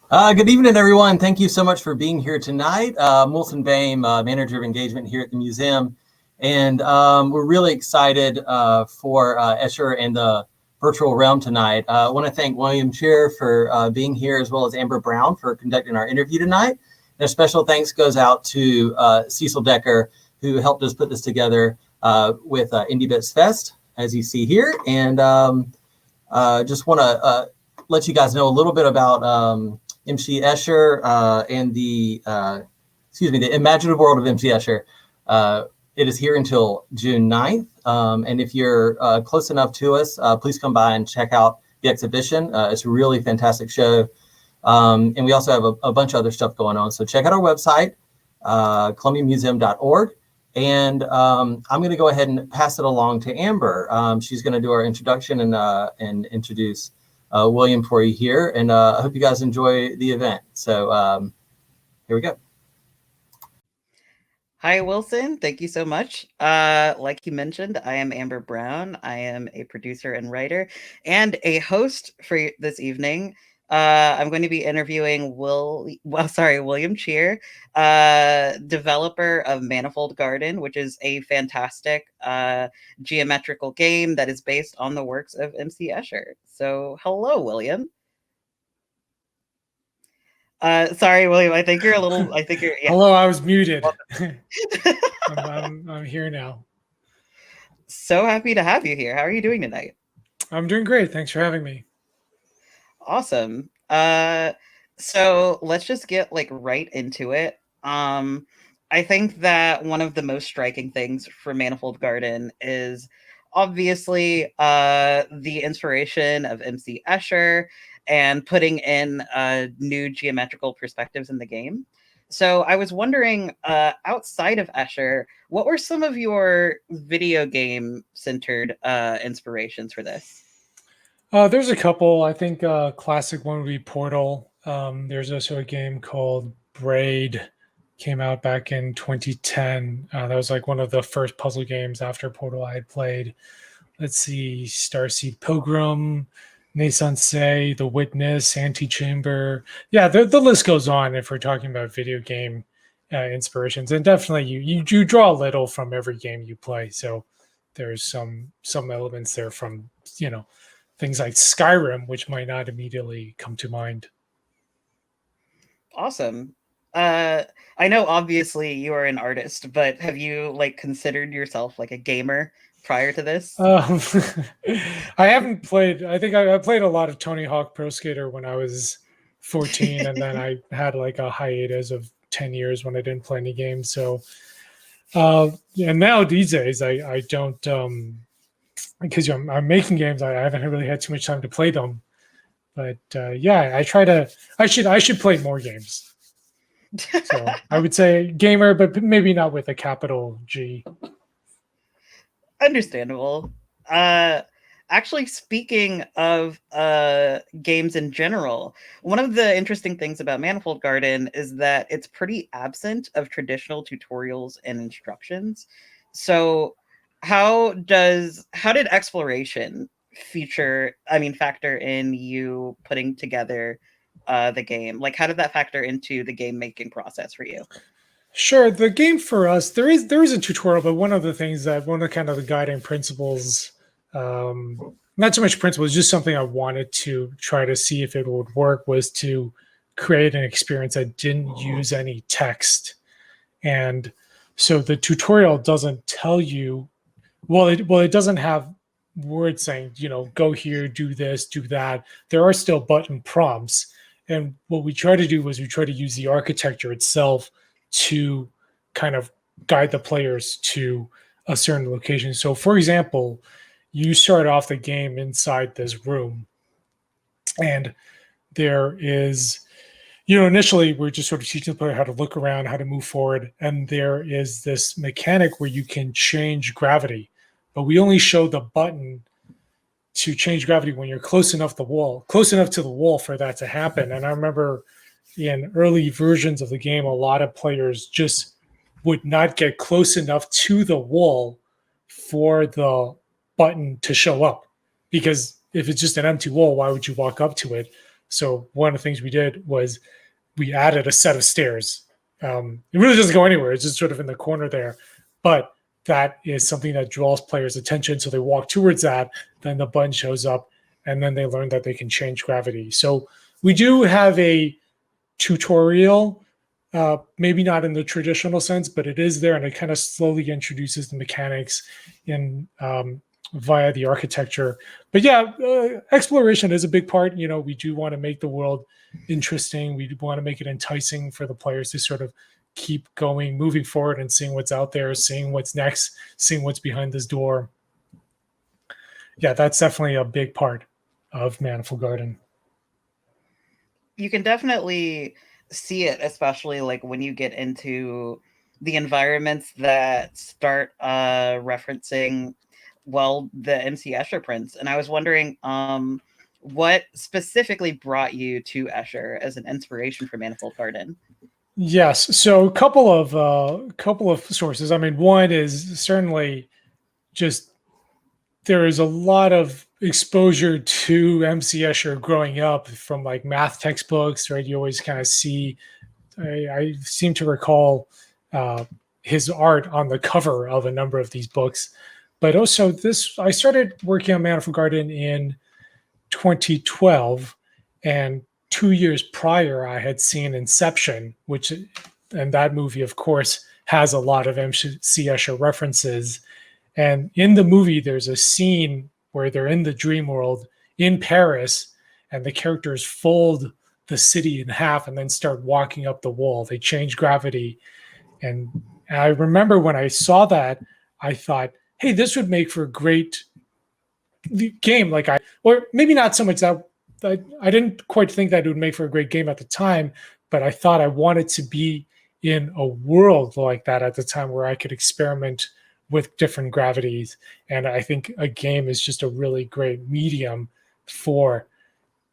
Good evening, everyone. Thank you so much for being here tonight. Wilson Boehm, Manager of Engagement here at the museum. And we're really excited for Escher and the virtual realm tonight. I want to thank William Chyr for being here, as well as Amber Brown for conducting our interview tonight. And a special thanks goes out to Cecil Decker, who helped us put this together with Indie Bits Fest, as you see here. And just want to let you guys know a little bit about MC Escher and the Imaginative World of MC Escher. It is here until June 9th. And if you're close enough to us, please come by and check out the exhibition. It's a really fantastic show. And we also have a bunch of other stuff going on. So check out our website, columbiamuseum.org. And I'm going to go ahead and pass it along to Amber. She's going to do our introduction and introduce William for you here, and I hope you guys enjoy the event. So here we go. Hi, Wilson. Thank you so much. Like you mentioned, I am Amber Brown. I am a producer and writer and a host for this evening. I'm going to be interviewing William Chyr, developer of Manifold Garden, which is a fantastic geometrical game that is based on the works of MC Escher. So, hello, William. Sorry, William. I think you're a little. I think you're. Yeah. Hello, I was muted. I'm here now. So happy to have you here. How are you doing tonight? I'm doing great. Thanks for having me. Awesome. So let's just get right into it. I think that one of the most striking things for Manifold Garden is obviously the inspiration of MC Escher and putting in new geometrical perspectives in the game. So I was wondering, outside of Escher, what were some of your video game centered inspirations for this? There's a couple. I think a classic one would be Portal. There's also a game called Braid, came out back in 2010. That was one of the first puzzle games after Portal I had played. Let's see, Starseed Pilgrim, Naissance, The Witness, Antechamber. Yeah, the list goes on if we're talking about video game inspirations. And definitely you draw a little from every game you play. So there's some elements there from, things like Skyrim, which might not immediately come to mind. Awesome. I know obviously you are an artist, but have you considered yourself a gamer prior to this? I haven't played. I think I played a lot of Tony Hawk Pro Skater when I was 14, and then I had a hiatus of 10 years when I didn't play any games. So, and now these days I don't, because I'm making games. I haven't really had too much time to play them. But yeah, I should play more games. So I would say gamer, but maybe not with a capital G. Understandable. Actually, speaking of games in general, one of the interesting things about Manifold Garden is that it's pretty absent of traditional tutorials and instructions. So how did exploration factor in you putting together the game? How did that factor into the game making process for you? Sure. The game for us, there is a tutorial, but one of the kind of the guiding principles, not so much principles, just something I wanted to try to see if it would work, was to create an experience that didn't use any text. And so the tutorial doesn't tell you, it doesn't have words saying, go here, do this, do that. There are still button prompts. And what we try to do was we try to use the architecture itself to kind of guide the players to a certain location. So for example, you start off the game inside this room, and there is, initially we're just sort of teaching the player how to look around, how to move forward. And there is this mechanic where you can change gravity, but we only show the button to change gravity when you're close enough to the wall for that to happen. And I remember in early versions of the game, a lot of players just would not get close enough to the wall for the button to show up. Because if it's just an empty wall, why would you walk up to it? So one of the things we did was we added a set of stairs. It really doesn't go anywhere. It's just sort of in the corner there. But that is something that draws players' attention. So they walk towards that, then the button shows up, and then they learn that they can change gravity. So we do have a tutorial, maybe not in the traditional sense, but it is there, and it kind of slowly introduces the mechanics in via the architecture. But yeah, exploration is a big part. We do want to make the world interesting. We want to make it enticing for the players to sort of keep going, moving forward, and seeing what's out there, seeing what's next, seeing what's behind this door. Yeah, that's definitely a big part of Manifold Garden. You can definitely see it, especially like when you get into the environments that start referencing, well, the M.C. Escher prints. And I was wondering, what specifically brought you to Escher as an inspiration for Manifold Garden? Yes, so a couple of sources. I mean, one is certainly just there is a lot of exposure to M.C. Escher growing up from like math textbooks, right? You always kind of see. I seem to recall his art on the cover of a number of these books, but also I started working on Manifold Garden in 2012, and 2 years prior, I had seen Inception, and that movie, of course, has a lot of M.C. Escher references. And in the movie, there's a scene where they're in the dream world in Paris, and the characters fold the city in half and then start walking up the wall. They change gravity. And I remember when I saw that, I thought, hey, this would make for a great game. Or maybe not so much that I didn't quite think that it would make for a great game at the time, but I thought I wanted to be in a world like that at the time where I could experiment with different gravities. And I think a game is just a really great medium for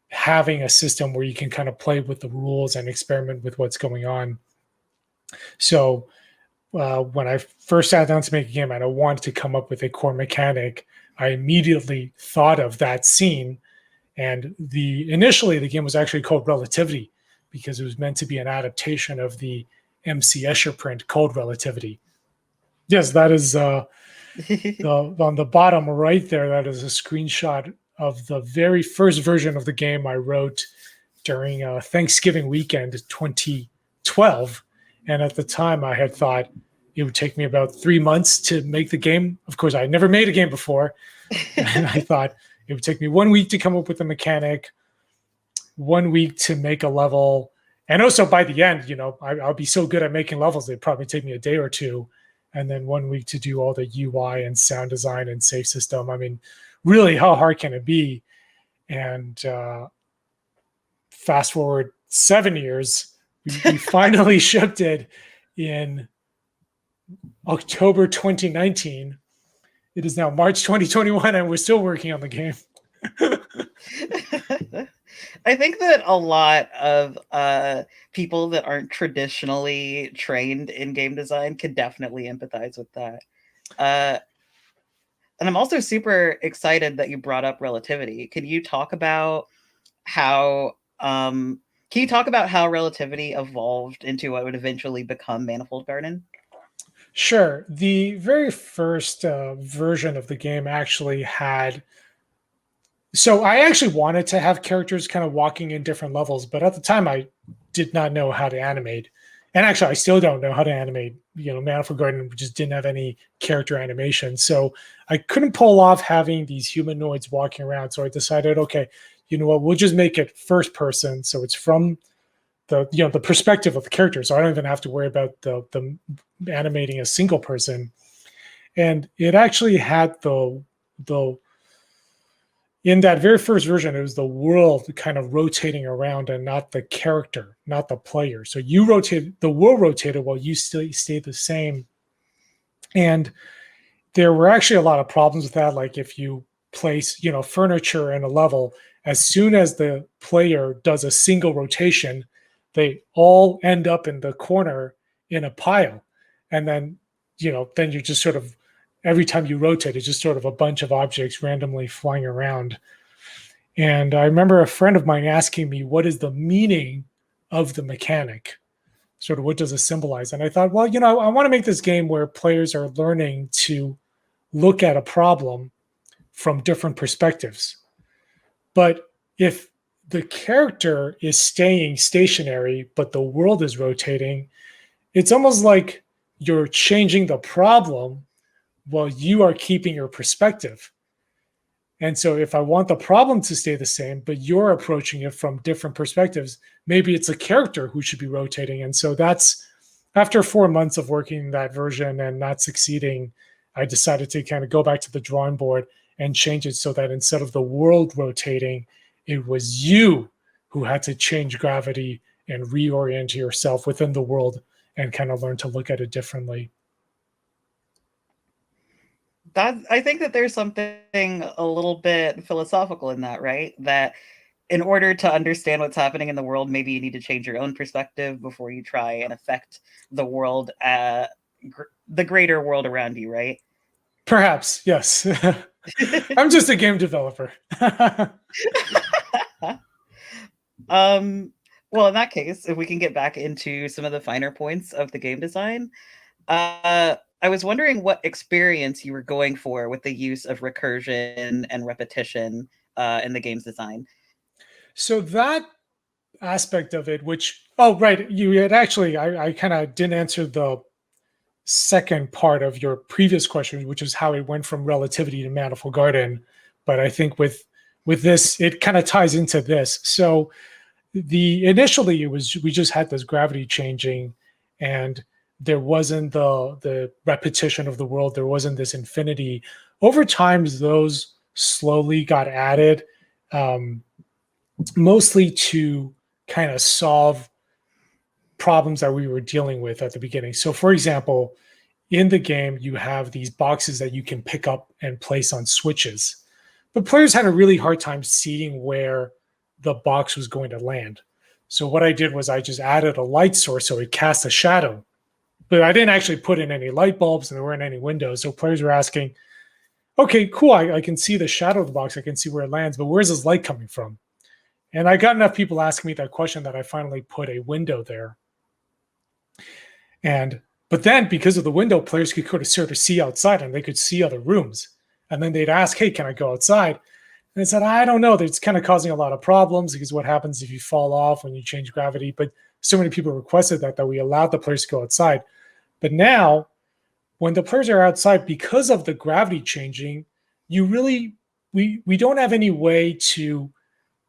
having a system where you can kind of play with the rules and experiment with what's going on. So when I first sat down to make a game and I wanted to come up with a core mechanic, I immediately thought of that scene. And initially the game was actually called Relativity because it was meant to be an adaptation of the M.C. Escher print called Relativity. Yes, that is on the bottom right there. That is a screenshot of the very first version of the game I wrote during Thanksgiving weekend 2012. And at the time I had thought it would take me about 3 months to make the game. Of course, I had never made a game before. And I thought it would take me 1 week to come up with a mechanic, 1 week to make a level. And also by the end, I'll be so good at making levels, it'd probably take me a day or two. And then 1 week to do all the UI and sound design and save system. I mean, really, how hard can it be? And fast forward 7 years, we finally shipped it in October 2019. It is now March 2021, and we're still working on the game. I think that a lot of people that aren't traditionally trained in game design could definitely empathize with that. And I'm also super excited that you brought up Relativity. Can you talk about how Relativity evolved into what would eventually become Manifold Garden? Sure. The very first version of the game actually had. So I actually wanted to have characters kind of walking in different levels, but at the time I did not know how to animate. And actually, I still don't know how to animate. Manifold Garden just didn't have any character animation. So I couldn't pull off having these humanoids walking around. So I decided, okay, you know what, we'll just make it first person. So it's from the perspective of the character. So I don't even have to worry about the animating a single person. And it actually had the in that very first version, it was the world kind of rotating around and not the character, not the player. So the world rotated while you still stayed the same. And there were actually a lot of problems with that. Like if you place, furniture in a level, as soon as the player does a single rotation, they all end up in the corner in a pile. And then, then you just sort of, every time you rotate, it's just sort of a bunch of objects randomly flying around. And I remember a friend of mine asking me, what is the meaning of the mechanic? Sort of what does it symbolize? And I thought, well, I want to make this game where players are learning to look at a problem from different perspectives. But if the character is staying stationary, but the world is rotating, it's almost like you're changing the problem while you are keeping your perspective. And so if I want the problem to stay the same, but you're approaching it from different perspectives, maybe it's a character who should be rotating. And so that's after 4 months of working that version and not succeeding, I decided to kind of go back to the drawing board and change it so that instead of the world rotating, it was you who had to change gravity and reorient yourself within the world and kind of learn to look at it differently. I think that there's something a little bit philosophical in that, right? That in order to understand what's happening in the world, maybe you need to change your own perspective before you try and affect the world, the greater world around you, right? Perhaps, yes. I'm just a game developer. Well, in that case, if we can get back into some of the finer points of the game design, I was wondering what experience you were going for with the use of recursion and repetition in the game's design. So that aspect of it, right, you had actually, I kind of didn't answer the second part of your previous question, which is how it went from Relativity to Manifold Garden. But I think with this, it kind of ties into this. So initially we just had this gravity changing, and there wasn't the repetition of the world. There wasn't this infinity. Over time, those slowly got added, mostly to kind of solve problems that we were dealing with at the beginning. So, for example, in the game, you have these boxes that you can pick up and place on switches. But players had a really hard time seeing where the box was going to land. So what I did was I just added a light source so it cast a shadow. But I didn't actually put in any light bulbs and there weren't any windows. So players were asking, okay, cool, I can see the shadow of the box. I can see where it lands, but where's this light coming from? And I got enough people asking me that question that I finally put a window there. But then because of the window, players could sort of see outside and they could see other rooms. And then they'd ask, hey, can I go outside? And I said, I don't know. It's kind of causing a lot of problems because what happens if you fall off when you change gravity? But so many people requested that we allowed the players to go outside. But now, when the players are outside, because of the gravity changing, we don't have any way to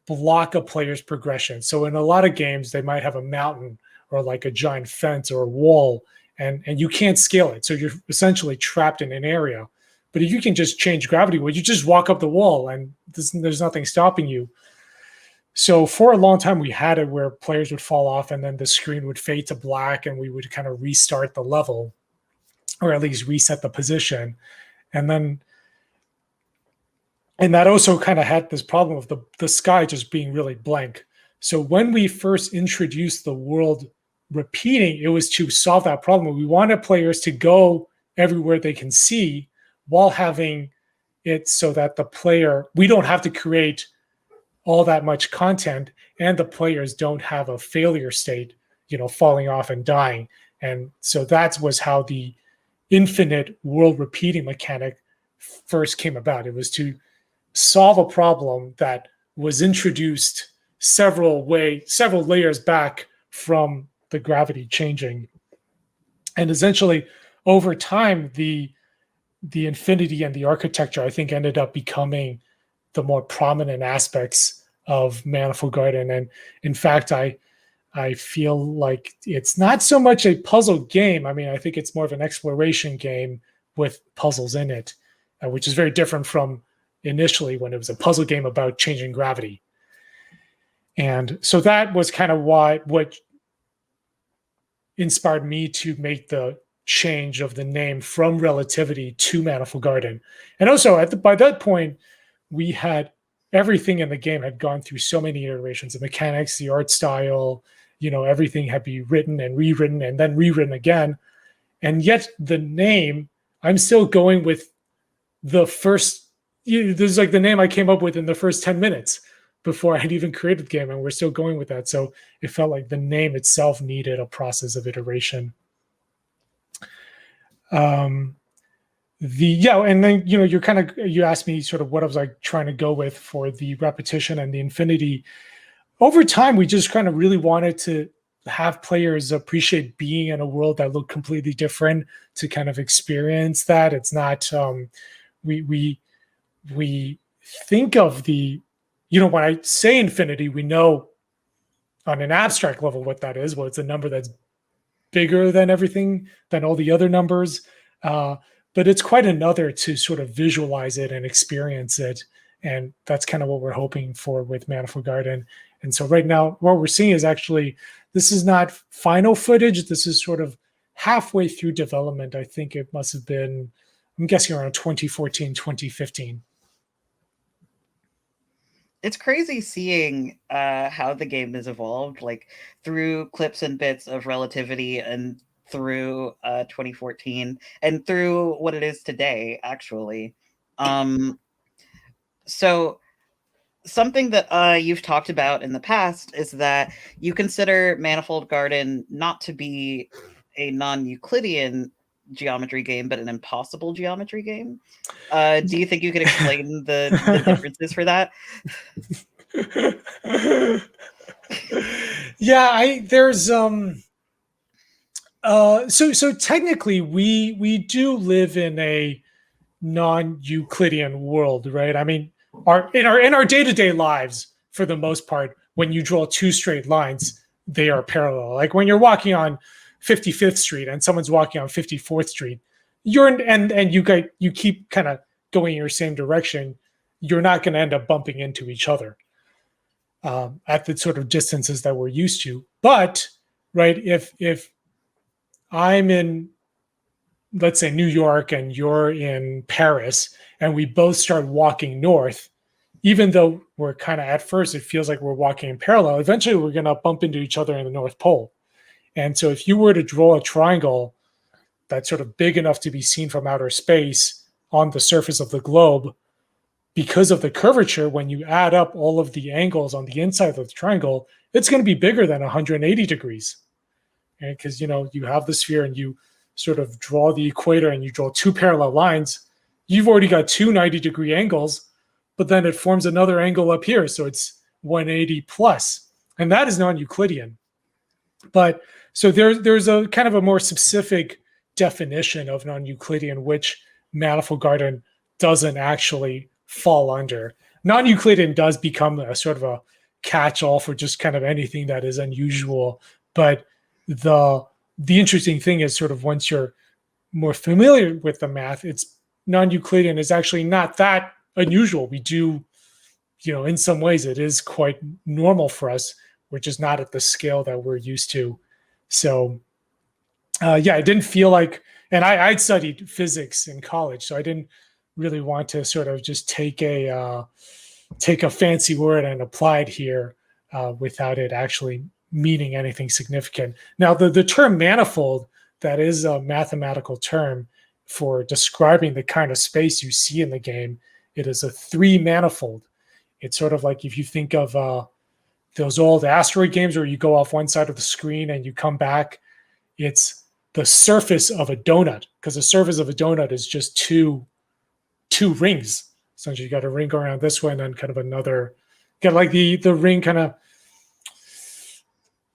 block a player's progression. So in a lot of games, they might have a mountain or like a giant fence or a wall, and you can't scale it. So you're essentially trapped in an area. But if you can just change gravity, well, you just walk up the wall and there's nothing stopping you. So for a long time, we had it where players would fall off and then the screen would fade to black and we would kind of restart the level, or at least reset the position. And that also kind of had this problem of the sky just being really blank. So when we first introduced the world repeating, it was to solve that problem. We wanted players to go everywhere they can see while having it so that we don't have to create all that much content and the players don't have a failure state, falling off and dying. And so that was how the infinite world repeating mechanic first came about. It was to solve a problem that was introduced several layers back from the gravity changing. And essentially over time, the infinity and the architecture, I think, ended up becoming the more prominent aspects of Manifold Garden. And in fact, I feel like it's not so much a puzzle game. I mean, I think it's more of an exploration game with puzzles in it, which is very different from initially when it was a puzzle game about changing gravity. And so that was kind of what inspired me to make the change of the name from Relativity to Manifold Garden. And also by that point, we had everything in the game had gone through so many iterations, the mechanics, the art style, everything had been written and rewritten and then rewritten again. And yet the name, I'm still going with the first, this is like the name I came up with in the first 10 minutes. before I'd even created the game, and we're still going with that. So it felt like the name itself needed a process of iteration. And then you asked me sort of what I was like trying to go with for the repetition and the infinity. Over time, we just kind of really wanted to have players appreciate being in a world that looked completely different, to kind of experience that. It's not we think of the, when I say infinity, we know on an abstract level what that is. Well, it's a number that's bigger than everything, than all the other numbers. But it's quite another to sort of visualize it and experience it. And that's kind of what we're hoping for with Manifold Garden. And so right now, what we're seeing is actually, this is not final footage. This is sort of halfway through development. I think it must have been, I'm guessing around 2014, 2015. It's crazy seeing how the game has evolved, like through clips and bits of Relativity and through 2014 and through what it is today, actually. So something that you've talked about in the past is that you consider Manifold Garden not to be a non-Euclidean geometry game, but an impossible geometry game. Do you think you could explain the differences for that? Yeah, there's so technically we do live in a non-Euclidean world, right? I mean, in our day-to-day lives, for the most part, when you draw two straight lines, they are parallel. Like when you're walking on 55th Street and someone's walking on 54th Street, you keep kind of going in your same direction, you're not going to end up bumping into each other at the sort of distances that we're used to. But right, if I'm in, let's say, New York and you're in Paris, and we both start walking north, even though we're kind of, at first it feels like we're walking in parallel, eventually we're going to bump into each other in the North Pole. And so if you were to draw a triangle that's sort of big enough to be seen from outer space on the surface of the globe, because of the curvature, when you add up all of the angles on the inside of the triangle, it's going to be bigger than 180 degrees. Because, you have the sphere and you sort of draw the equator and you draw two parallel lines, you've already got two 90-degree angles, but then it forms another angle up here. So it's 180 plus. And that is non-Euclidean. But so there's a kind of a more specific definition of non-Euclidean, which Manifold Garden doesn't actually fall under. Non-Euclidean does become a sort of a catch-all for just kind of anything that is unusual. But the interesting thing is, sort of, once you're more familiar with the math, it's non-Euclidean is actually not that unusual. We do, in some ways it is quite normal for us. We're just not at the scale that we're used to. So I didn't feel like, and I'd studied physics in college, so I didn't really want to sort of just take a fancy word and apply it here without it actually meaning anything significant. Now, the term manifold, that is a mathematical term for describing the kind of space you see in the game. It is a three manifold. It's sort of like if you think of those old asteroid games where you go off one side of the screen and you come back, it's the surface of a donut, because the surface of a donut is just two rings. Essentially, you got a ring going around this way and then kind of another, got like the ring kind of,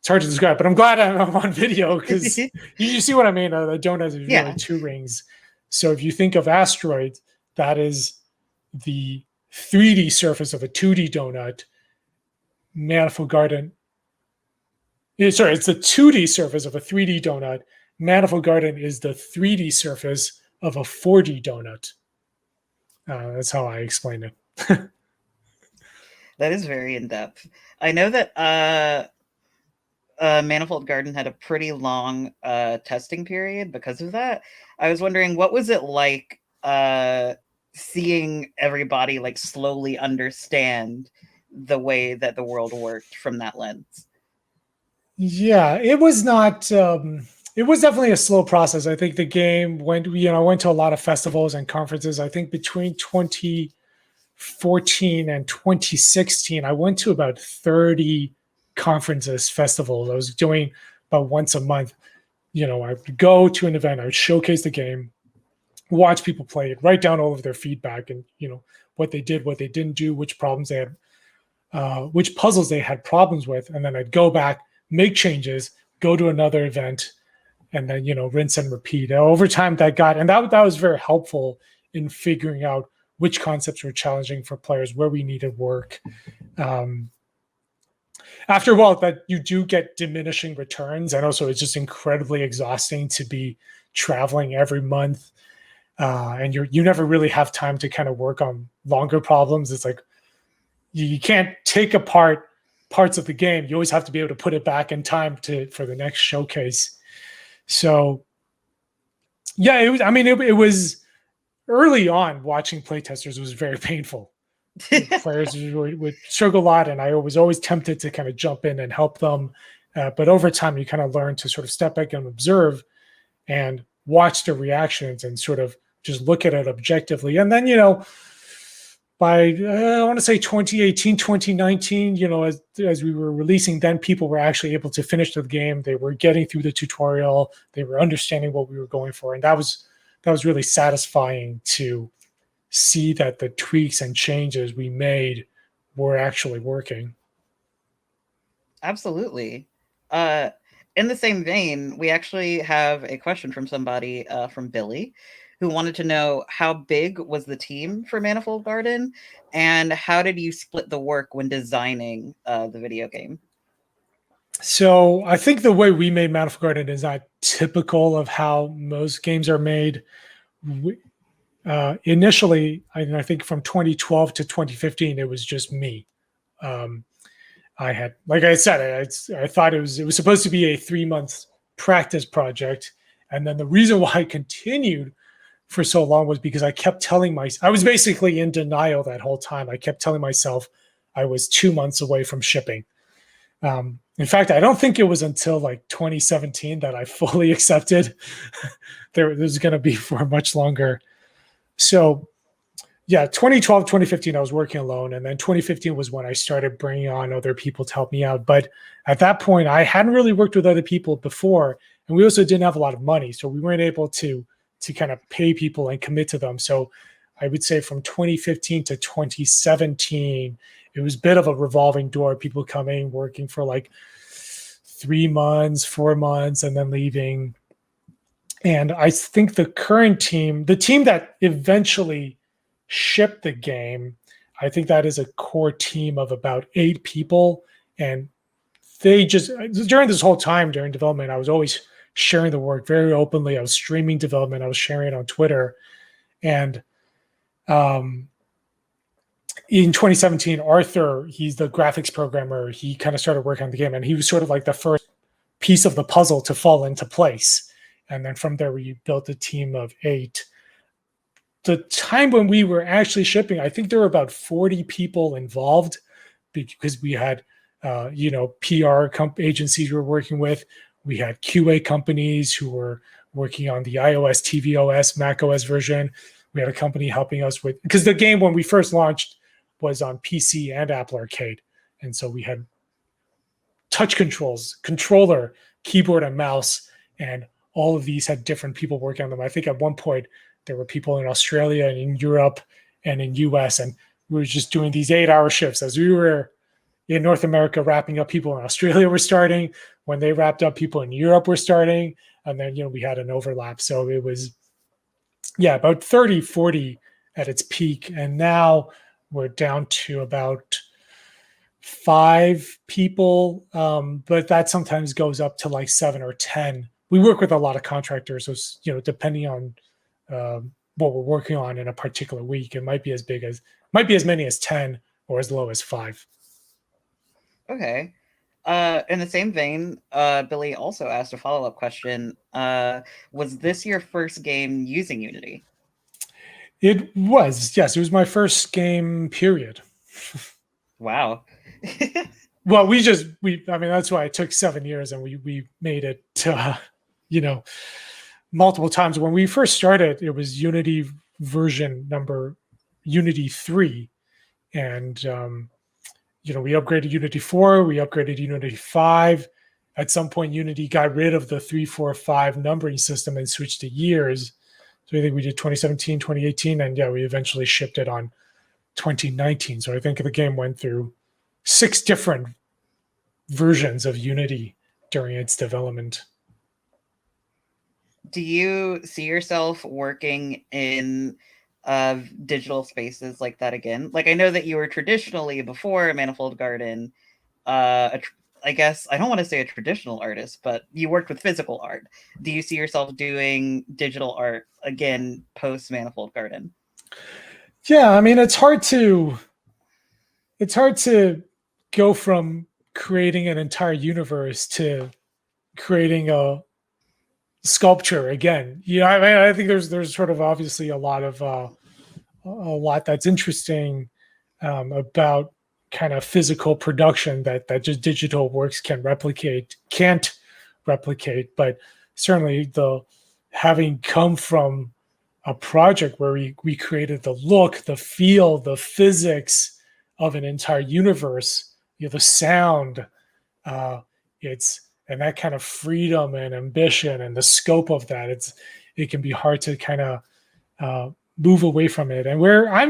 it's hard to describe, but I'm glad I'm on video because you see what I mean. The donut is really two rings. So if you think of asteroids, that is the 3D surface of a 2D donut. Manifold Garden, it's the 2D surface of a 3D donut. Manifold Garden is the 3D surface of a 4D donut. That's how I explain it. That is very in-depth. I know that Manifold Garden had a pretty long testing period because of that. I was wondering, what was it like seeing everybody like slowly understand the way that the world worked from that lens? Yeah, it was not. It was definitely a slow process. I think the game went. I went to a lot of festivals and conferences. I think between 2014 2014 and 2016, I went to about 30 conferences, festivals. I was doing about once a month. I would go to an event, I would showcase the game, watch people play it, write down all of their feedback and, what they did, what they didn't do, which problems they had, which puzzles they had problems with. And then I'd go back, make changes, go to another event, and then, rinse and repeat. Over time that was very helpful in figuring out which concepts were challenging for players, where we needed work. After a while, that you do get diminishing returns, and also it's just incredibly exhausting to be traveling every month, and you never really have time to kind of work on longer problems. It's like you can't take apart parts of the game. You always have to be able to put it back in time for the next showcase. So, yeah, it was early on. Watching playtesters was very painful. Players would struggle a lot, and I was always tempted to kind of jump in and help them. But over time, you kind of learn to sort of step back and observe and watch the reactions and sort of just look at it objectively. And then, by, I want to say 2018, 2019, as we were releasing, then people were actually able to finish the game. They were getting through the tutorial. They were understanding what we were going for. And that was really satisfying to see that the tweaks and changes we made were actually working. Absolutely. In the same vein, we actually have a question from somebody, from Billy, who wanted to know how big was the team for Manifold Garden, and how did you split the work when designing the video game? So I think the way we made Manifold Garden is not typical of how most games are made. Initially, I think from 2012 to 2015, it was just me. I had, like I said, I thought it was supposed to be a 3-month practice project, and then the reason why I continued for so long was because I kept telling myself, I was basically in denial that whole time. I kept telling myself I was 2 months away from shipping. In fact, I don't think it was until like 2017 that I fully accepted there was going to be for much longer. So yeah, 2012, 2015, I was working alone. And then 2015 was when I started bringing on other people to help me out. But at that point, I hadn't really worked with other people before. And we also didn't have a lot of money. So we weren't able to kind of pay people and commit to them. So I would say from 2015 to 2017, it was a bit of a revolving door. People coming, working for like 3 months, 4 months, and then leaving. And I think the current team, the team that eventually shipped the game, I think that is a core team of about 8 people. And they just, during this whole time during development, I was always sharing the work very openly. I was streaming development. I was sharing it on Twitter. And in 2017, Arthur, he's the graphics programmer. He kind of started working on the game, and he was sort of like the first piece of the puzzle to fall into place. And then from there, we built a team of 8. The time when we were actually shipping, I think there were about 40 people involved, because we had, PR agencies we were working with. We had QA companies who were working on the iOS, tvOS, macOS version. We had a company helping us with, because the game when we first launched was on PC and Apple Arcade. And so we had touch controls, controller, keyboard and mouse, and all of these had different people working on them. I think at one point there were people in Australia and in Europe and in US, and we were just doing these 8-hour shifts as we were in North America wrapping up. People in Australia were starting. When they wrapped up, people in Europe were starting. And then, we had an overlap. So it was, about 30, 40 at its peak. And now we're down to about 5 people. But that sometimes goes up to like 7 or 10. We work with a lot of contractors. So, depending on what we're working on in a particular week, it might be as many as 10 or as low as 5. Okay. In the same vein, Billy also asked a follow-up question. Was this your first game using Unity? It was, yes. It was my first game, period. Wow. Well, that's why it took 7 years, and we made it, multiple times. When we first started, it was Unity version number Unity 3. And we upgraded Unity 4, we upgraded Unity 5. At some point, Unity got rid of the 3, 4, 5 numbering system and switched to years. So I think we did 2017, 2018, and we eventually shipped it on 2019. So I think the game went through 6 different versions of Unity during its development. Do you see yourself working in digital spaces like that again? Like, I know that you were traditionally, before Manifold Garden, I guess I don't want to say a traditional artist, but you worked with physical art. Do you see yourself doing digital art again post Manifold Garden? Yeah, I mean, it's hard to go from creating an entire universe to creating a sculpture again. I mean, I think there's sort of obviously a lot that's interesting about kind of physical production that just digital works can't replicate. But certainly having come from a project where we created the look, the feel, the physics of an entire universe, the sound, and that kind of freedom and ambition and the scope of that, it can be hard to kind of move away from it. And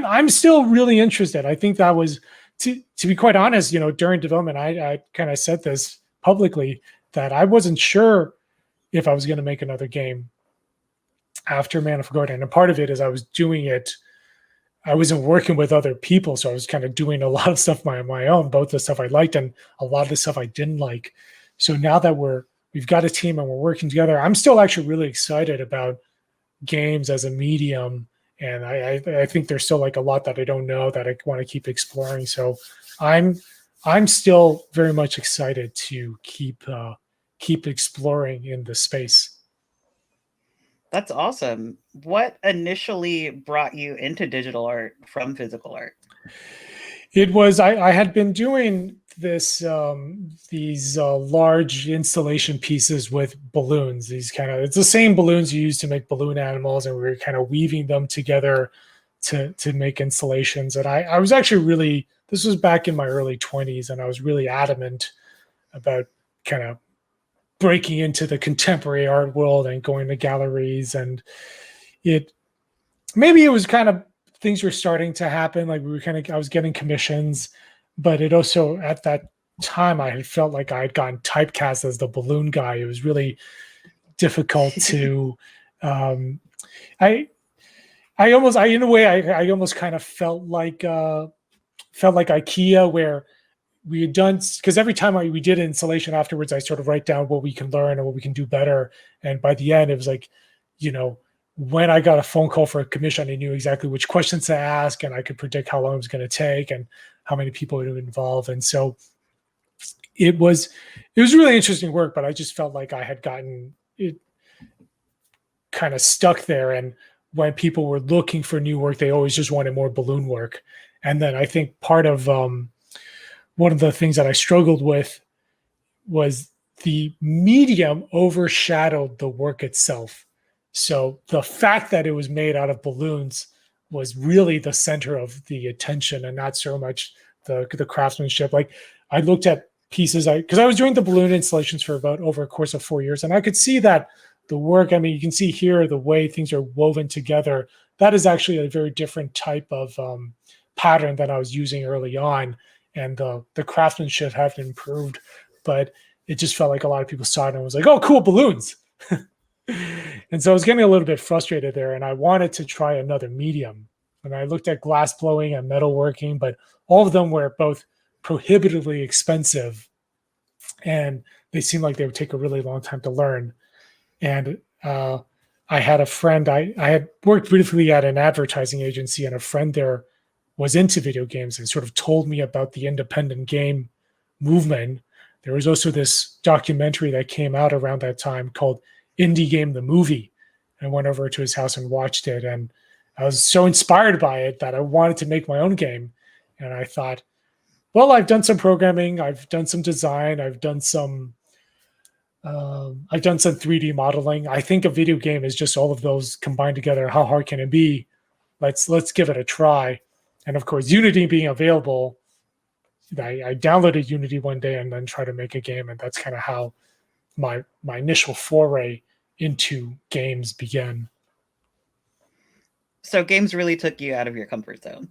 I'm still really interested. I think that was, to be quite honest, during development, I kind of said this publicly, that I wasn't sure if I was going to make another game after Manifold Garden. And part of it is I wasn't working with other people, so I was kind of doing a lot of stuff on my own, both the stuff I liked and a lot of the stuff I didn't like. So now that we've got a team and we're working together, I'm still actually really excited about games as a medium. And I think there's still like a lot that I don't know that I want to keep exploring. So I'm still very much excited to keep exploring in the space. That's awesome. What initially brought you into digital art from physical art? It was I had been doing these large installation pieces with balloons. It's the same balloons you use to make balloon animals, and we were kind of weaving them together to make installations. And I was actually this was back in my early 20s, and I was really adamant about kind of breaking into the contemporary art world and going to galleries. And maybe it was kind of things were starting to happen. Like I was getting commissions, but it also, at that time, I had felt like I had gotten typecast as the balloon guy. It was really difficult to, in a way, I almost kind of felt like IKEA, where we had done, because every time we did an installation afterwards, I sort of write down what we can learn and what we can do better. And by the end, it was like, when I got a phone call for a commission, I knew exactly which questions to ask, and I could predict how long it was going to take and how many people it would involve. And so it was really interesting work, but I just felt like I had gotten it kind of stuck there. And when people were looking for new work, they always just wanted more balloon work. And then I think part of one of the things that I struggled with was the medium overshadowed the work itself. So the fact that it was made out of balloons was really the center of the attention, and not so much the craftsmanship. Like, I looked at pieces, because I was doing the balloon installations for about over a course of 4 years, and I could see that the work, I mean, you can see here the way things are woven together. That is actually a very different type of pattern that I was using early on, and the craftsmanship had improved, but it just felt like a lot of people saw it and was like, oh, cool, balloons. And so I was getting a little bit frustrated there, and I wanted to try another medium. And I looked at glassblowing and metalworking, but all of them were both prohibitively expensive, and they seemed like they would take a really long time to learn. And I had a friend, I had worked briefly at an advertising agency, and a friend there was into video games and sort of told me about the independent game movement. There was also this documentary that came out around that time called Indie Game the Movie. I went over to his house and watched it, and I was so inspired by it that I wanted to make my own game. And I thought, well, I've done some programming, I've done some design, I've done some 3D modeling. I think a video game is just all of those combined together. How hard can it be? Let's give it a try. And of course, Unity being available, I downloaded Unity one day and then tried to make a game, and that's kind of how my initial foray into games began. So games really took you out of your comfort zone.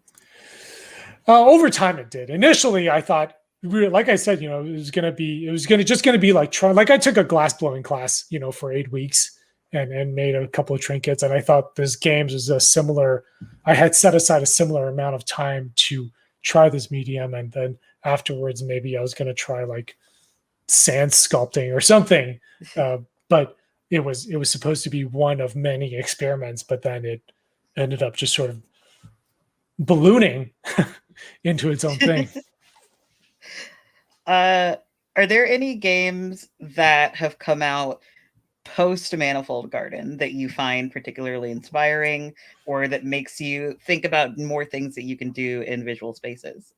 Over time, it did. Initially, I thought, like I said, it was going to be like try. Like I took a glassblowing class, for 8 weeks and made a couple of trinkets, and I thought this games was a similar. I had set aside a similar amount of time to try this medium, and then afterwards, maybe I was going to try like sand sculpting or something. But it was supposed to be one of many experiments, but then it ended up just sort of ballooning into its own thing. Are there any games that have come out post Manifold Garden that you find particularly inspiring, or that makes you think about more things that you can do in virtual spaces?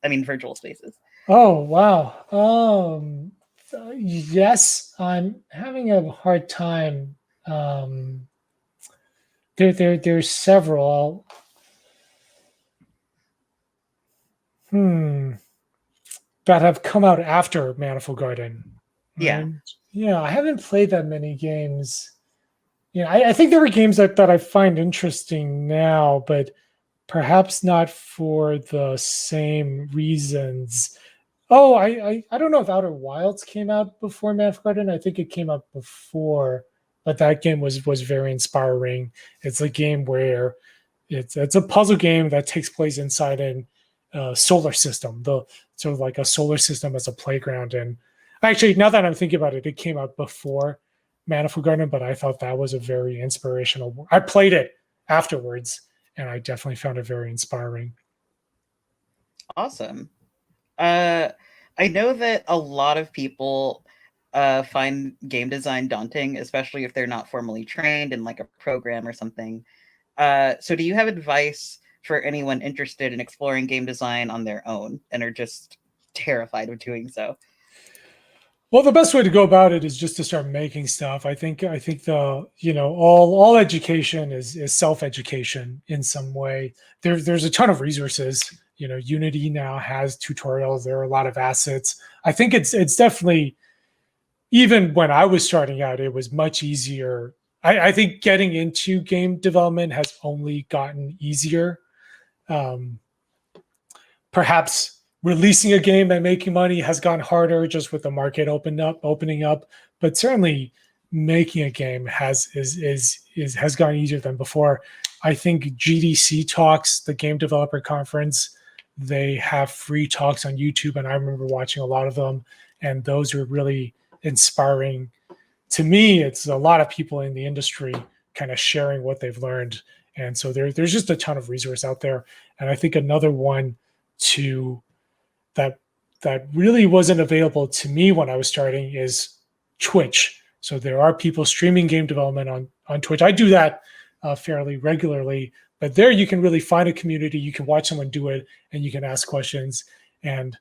Oh, wow. Yes, I'm having a hard time. There's several. That have come out after Manifold Garden. Yeah. Yeah, I haven't played that many games. I think there are games that I find interesting now, but perhaps not for the same reasons. Oh, I don't know if Outer Wilds came out before Manifold Garden. I think it came out before, but that game was very inspiring. It's a game where it's a puzzle game that takes place inside an solar system, sort of like a solar system as a playground. And actually, now that I'm thinking about it, it came out before Manifold Garden, but I thought that was a very inspirational. I played it afterwards, and I definitely found it very inspiring. Awesome. I know that a lot of people find game design daunting, especially if they're not formally trained in like a program or something. So do you have advice for anyone interested in exploring game design on their own and are just terrified of doing so? Well, the best way to go about it is just to start making stuff. I think the all education is self-education in some way. There's a ton of resources. Unity now has tutorials. There are a lot of assets. I think it's definitely, even when I was starting out, it was much easier. I think getting into game development has only gotten easier. Perhaps releasing a game and making money has gone harder just with the market opening up, but certainly making a game has gone easier than before. I think GDC Talks, the Game Developer Conference, they have free talks on YouTube, and I remember watching a lot of them, and those were really inspiring. To me, it's a lot of people in the industry kind of sharing what they've learned, and so there's just a ton of resource out there. And I think another one that really wasn't available to me when I was starting is Twitch. So there are people streaming game development on Twitch. I do that fairly regularly, but there you can really find a community. You can watch someone do it, and you can ask questions. And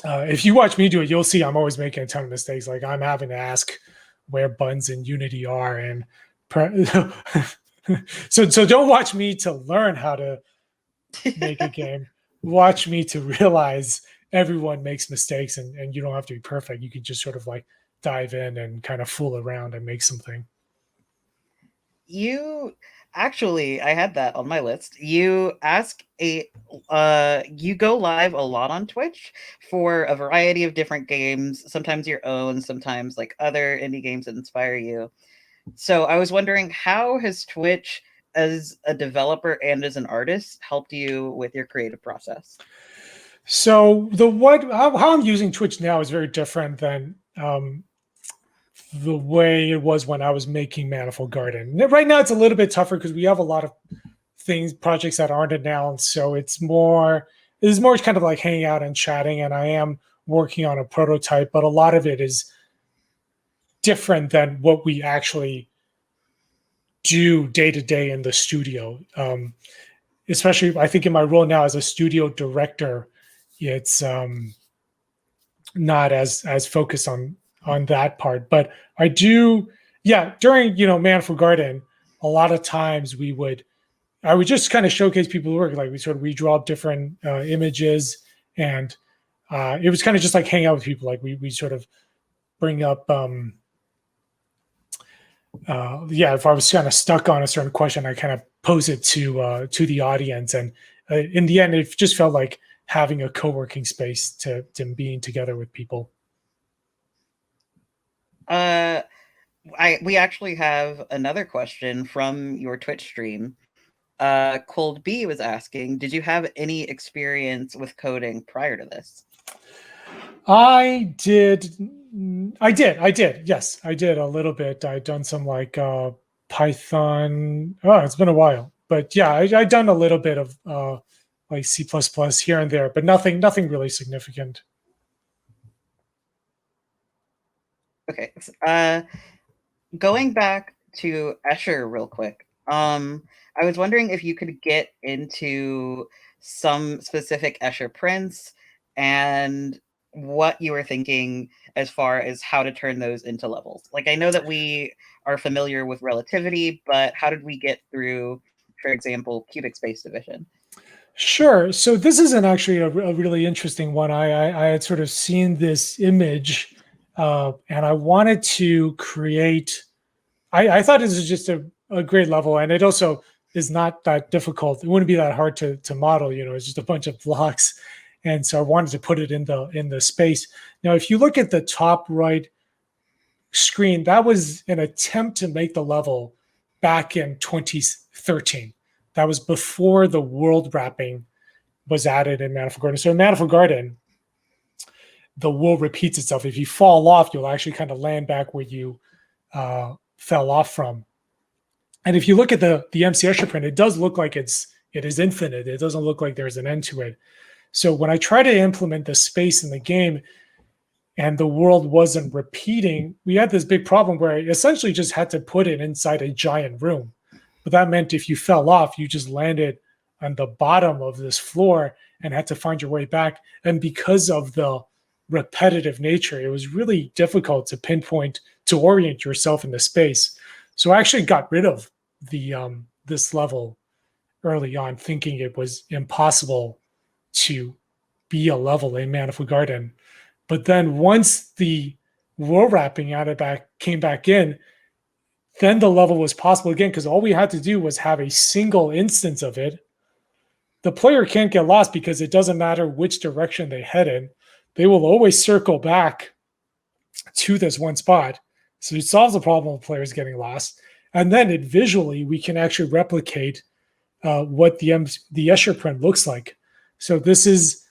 if you watch me do it, you'll see I'm always making a ton of mistakes. Like I'm having to ask where buttons in Unity are, and so don't watch me to learn how to make a game. Watch me to realize everyone makes mistakes, and you don't have to be perfect. You can just sort of like dive in and kind of fool around and make something. I had that on my list. You go live a lot on Twitch for a variety of different games, sometimes your own, sometimes like other indie games that inspire you. So I was wondering, how has Twitch as a developer and as an artist helped you with your creative process? So how I'm using Twitch now is very different than the way it was when I was making Manifold Garden. Right now, it's a little bit tougher because we have a lot of projects that aren't announced. So it's more kind of like hanging out and chatting. And I am working on a prototype, but a lot of it is different than what we actually do day to day in the studio. Especially, I think in my role now as a studio director, it's not as focused on that part. But I do, during Manifold Garden, a lot of times we would I would just kind of showcase people's work. Like we draw up different images, and it was kind of just like hang out with people. Like we sort of bring up, if I was kind of stuck on a certain question, I kind of pose it to the audience, and in the end, it just felt like having a co-working space to being together with people. We actually have another question from your Twitch stream. Cold B was asking, did you have any experience with coding prior to this? I did. Yes, I did a little bit. I'd done some like Python. Oh, it's been a while, but yeah, I'd done a little bit of like C++ here and there, but nothing really significant. Okay. Going back to Escher real quick. I was wondering if you could get into some specific Escher prints and what you were thinking as far as how to turn those into levels. Like, I know that we are familiar with Relativity, but how did we get through, for example, cubic space division? Sure. So this isn't actually a really interesting one. I had sort of seen this image, and I wanted to create. I thought this was just a great level, and it also is not that difficult. It wouldn't be that hard to model. It's just a bunch of blocks, and so I wanted to put it in the space. Now, if you look at the top right screen, that was an attempt to make the level back in 2013. That was before the world wrapping was added in Manifold Garden. So in Manifold Garden, the world repeats itself. If you fall off, you'll actually kind of land back where you fell off from. And if you look at the M.C. Escher print, it does look like it is infinite. It doesn't look like there's an end to it. So when I try to implement the space in the game and the world wasn't repeating, we had this big problem where I essentially just had to put it inside a giant room. But that meant if you fell off, you just landed on the bottom of this floor and had to find your way back. And because of the repetitive nature, it was really difficult to pinpoint, to orient yourself in the space. So I actually got rid of this level early on, thinking it was impossible to be a level in Manifold Garden. But then once the world wrapping came back in, then the level was possible again, because all we had to do was have a single instance of it. The player can't get lost because it doesn't matter which direction they head in. They will always circle back to this one spot. So it solves the problem of players getting lost. And then visually, we can actually replicate what the Escher print looks like. So this is,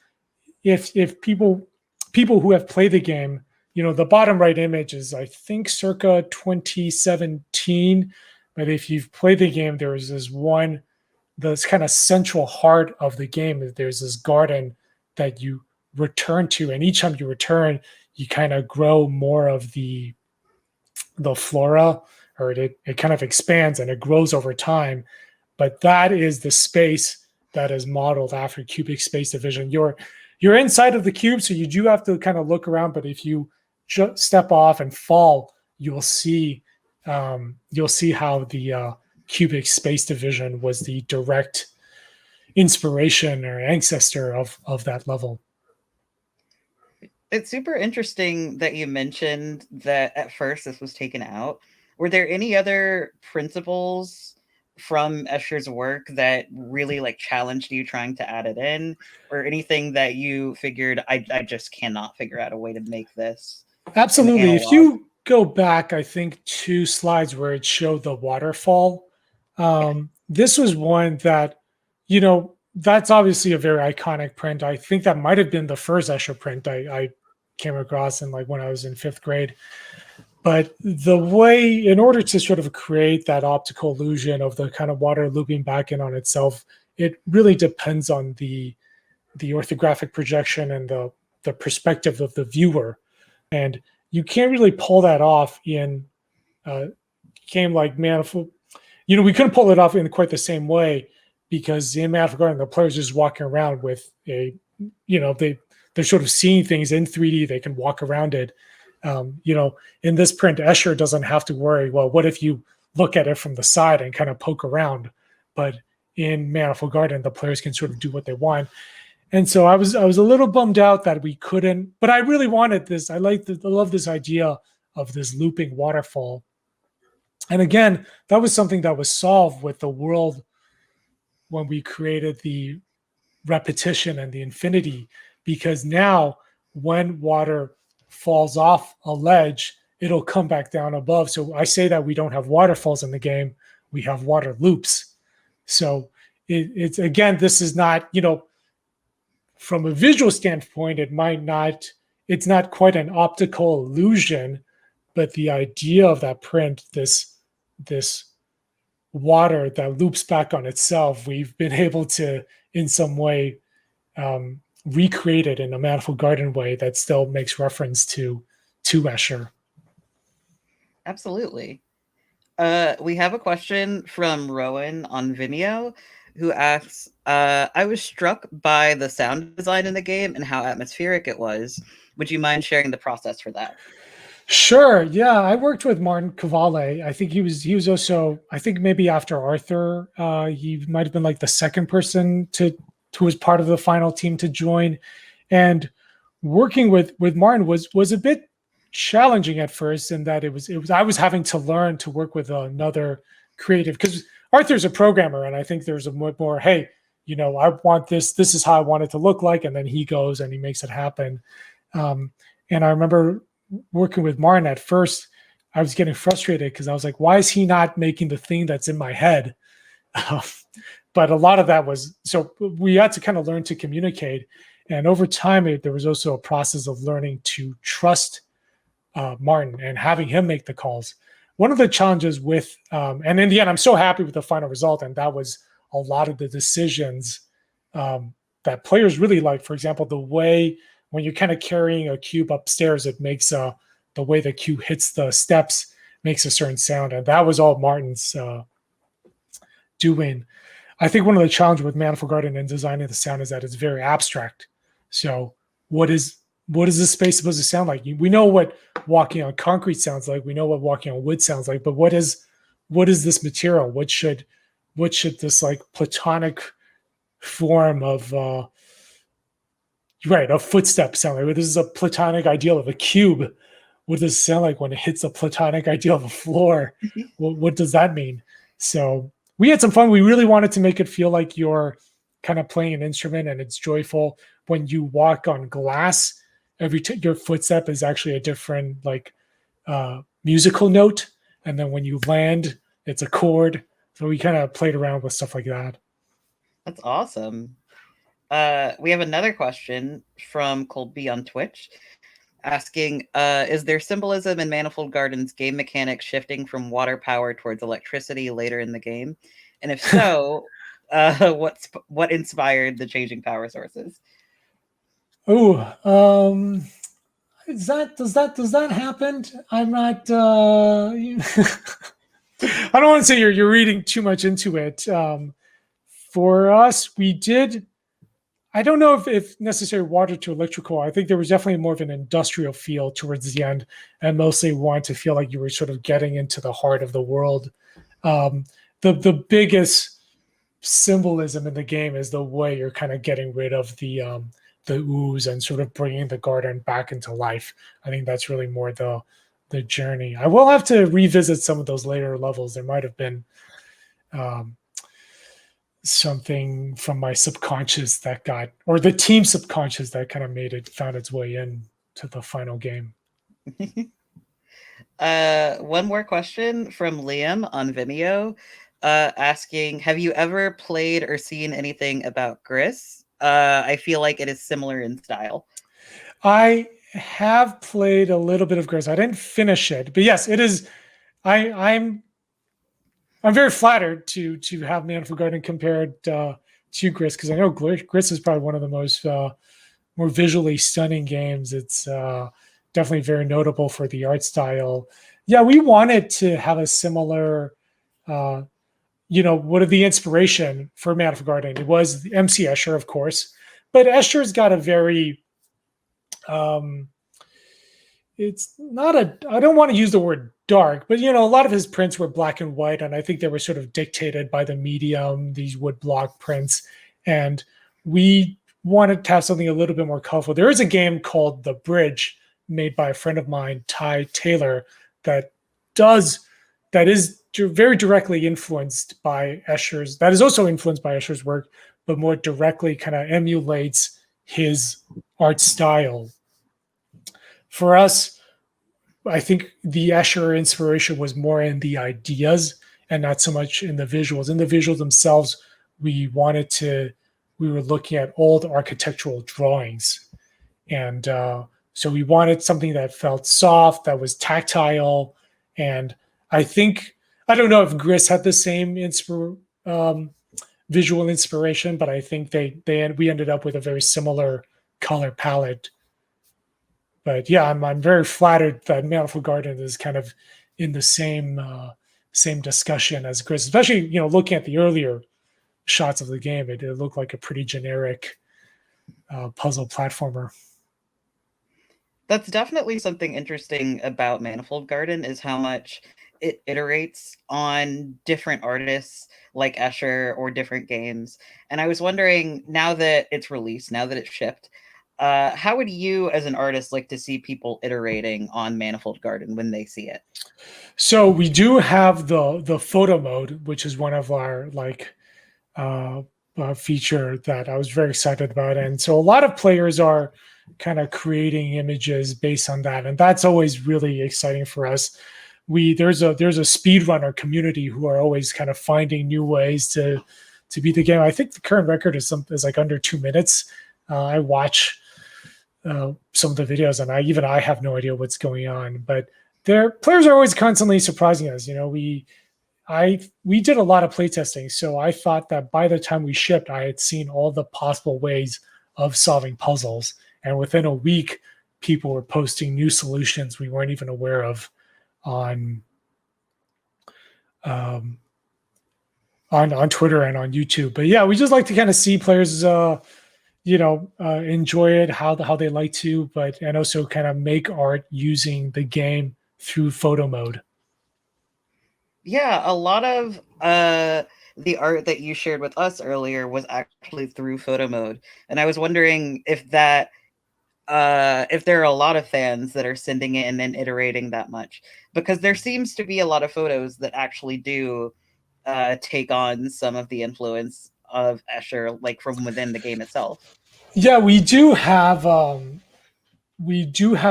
if people who have played the game, the bottom right image is, I think, circa 2017. But if you've played the game, there is this kind of central heart of the game. There's this garden that you return to, and each time you return, you kind of grow more of the flora, or it kind of expands and it grows over time. But that is the space that is modeled after cubic space division. You're inside of the cube, so you do have to kind of look around. But if you just step off and fall, you'll see how the cubic space division was the direct inspiration or ancestor of that level. It's super interesting that you mentioned that at first this was taken out. Were there any other principles from Escher's work that really challenged you trying to add it in, or anything that you figured, I just cannot figure out a way to make this? Absolutely. If you go back, I think 2 slides where it showed the waterfall, this was one that, that's obviously a very iconic print. I think that might have been the first Escher print I came across when I was in 5th grade. But the way, in order to sort of create that optical illusion of the kind of water looping back in on itself, it really depends on the orthographic projection and the perspective of the viewer. And you can't really pull that off in a game like Manifold. We couldn't pull it off in quite the same way, because in Manifold Garden, the player's just walking around with they're sort of seeing things in 3D. They can walk around it. In this print, Escher doesn't have to worry, well, what if you look at it from the side and kind of poke around? But in Manifold Garden, the players can sort of do what they want. And so I was a little bummed out that we couldn't, but I really wanted this. I love this idea of this looping waterfall. And again, that was something that was solved with the world when we created the repetition and the infinity, because now when water falls off a ledge, it'll come back down above. So I say that we don't have waterfalls in the game, we have water loops. So it's again, this is not, from a visual standpoint, it's not quite an optical illusion, but the idea of that print, this water that loops back on itself, we've been able to, in some way, recreate it in a Manifold Garden way that still makes reference to Escher. Absolutely. We have a question from Rowan on Vimeo, who asks, I was struck by the sound design in the game and how atmospheric it was. Would you mind sharing the process for that? Sure. Yeah, I worked with Martin Cavale. I think he was also, I think maybe after Arthur, he might have been like the second person who was part of the final team to join. And working with Martin was a bit challenging at first, in that it was I was having to learn to work with another creative, because Arthur's a programmer, and I think there's a more, hey, I want this is how I want it to look like, and then he goes and he makes it happen. And I remember working with Martin at first, I was getting frustrated because I was like, why is he not making the thing that's in my head? But a lot of that was, so we had to kind of learn to communicate. And over time, there was also a process of learning to trust Martin and having him make the calls. One of the challenges with, and in the end, I'm so happy with the final result. And that was a lot of the decisions that players really like. For example, the way when you're kind of carrying a cube upstairs, it makes the way the cube hits the steps makes a certain sound. And that was all Martin's doing. I think one of the challenges with Manifold Garden and designing the sound is that it's very abstract. So what is this space supposed to sound like? We know what walking on concrete sounds like. We know what walking on wood sounds like. But what is this material? What should this like platonic form of a footstep sound like? This is a platonic ideal of a cube. What does it sound like when it hits a platonic ideal of a floor? What does that mean? So we had some fun. We really wanted to make it feel like you're kind of playing an instrument, and it's joyful. When you walk on glass, your footstep is actually a different musical note, and then when you land, it's a chord. So we kind of played around with stuff like that. That's awesome. We have another question from Colby on Twitch asking, is there symbolism in Manifold Garden's game mechanics shifting from water power towards electricity later in the game? And if so, what inspired the changing power sources? Oh, does that happen? I'm not. I don't want to say you're reading too much into it. For us, we did. I don't know if necessarily water to electrical. I think there was definitely more of an industrial feel towards the end, and mostly want to feel like you were sort of getting into the heart of the world. The biggest symbolism in the game is the way you're kind of getting rid of the ooze and sort of bringing the garden back into life. I think that's really more the journey. I will have to revisit some of those later levels. There might have been something from my subconscious or the team subconscious that kind of found its way in to the final game. One more question from Liam on Vimeo, asking, have you ever played or seen anything about Gris? I feel like it is similar in style. I have played a little bit of Gris. I didn't finish it, but yes, it is. I'm very flattered to have Manifold Garden compared to Gris, because I know Gris is probably one of the most more visually stunning games. It's definitely very notable for the art style. Yeah, we wanted to have a similar, what are the inspiration for Manifold Garden? It was M.C. Escher, of course, but Escher's got a very, it's not I don't want to use the word dark, but a lot of his prints were black and white, and I think they were sort of dictated by the medium, these wood block prints. And we wanted to have something a little bit more colorful. There is a game called The Bridge, made by a friend of mine, Ty Taylor, that is very directly influenced by Escher's. That is also influenced by Escher's work, but more directly kind of emulates his art style. For us, I think the Escher inspiration was more in the ideas and not so much in the visuals. In the visuals themselves, we were looking at old architectural drawings. And so we wanted something that felt soft, that was tactile. And I don't know if Gris had the same visual inspiration, but I think we ended up with a very similar color palette. But yeah, I'm very flattered that Manifold Garden is kind of in the same discussion as Gris, especially looking at the earlier shots of the game. It looked like a pretty generic puzzle platformer. That's definitely something interesting about Manifold Garden, is how much it iterates on different artists like Escher or different games. And I was wondering, now that it's released, now that it's shipped, how would you as an artist like to see people iterating on Manifold Garden when they see it? So we do have the photo mode, which is one of our feature that I was very excited about. And so a lot of players are kind of creating images based on that. And that's always really exciting for us. There's a speedrunner community who are always kind of finding new ways to beat the game. I think the current record is like under 2 minutes. I watch some of the videos, and I have no idea what's going on. But players are always constantly surprising us. We did a lot of playtesting, so I thought that by the time we shipped, I had seen all the possible ways of solving puzzles. And within a week, people were posting new solutions we weren't even aware of on Twitter and on YouTube. But yeah, we just like to kind of see players, enjoy it, how they like to, and also kind of make art using the game through photo mode. Yeah, a lot of the art that you shared with us earlier was actually through photo mode. And I was wondering if there are a lot of fans that are sending in and iterating that much, because there seems to be a lot of photos that actually do take on some of the influence of Escher, like from within the game itself. Yeah, we do have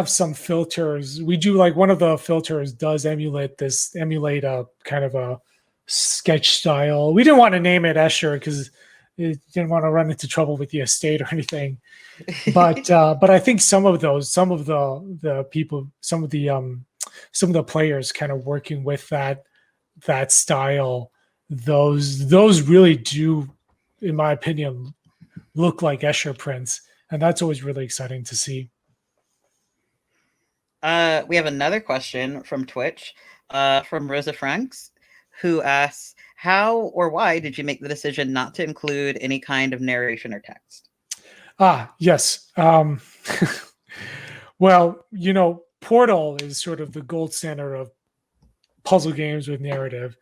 some filters. We do, like, one of the filters does emulate a kind of a sketch style. We didn't want to name it Escher because it didn't want to run into trouble with the estate or anything. But I think some of the people, some of the players kind of working with that style, those really do, in my opinion, look like Escher prints, and that's always really exciting to see. We have another question from Twitch, from Rosa Franks, who asks, how or why did you make the decision not to include any kind of narration or text? Yes. Well, Portal is sort of the gold standard of puzzle games with narrative.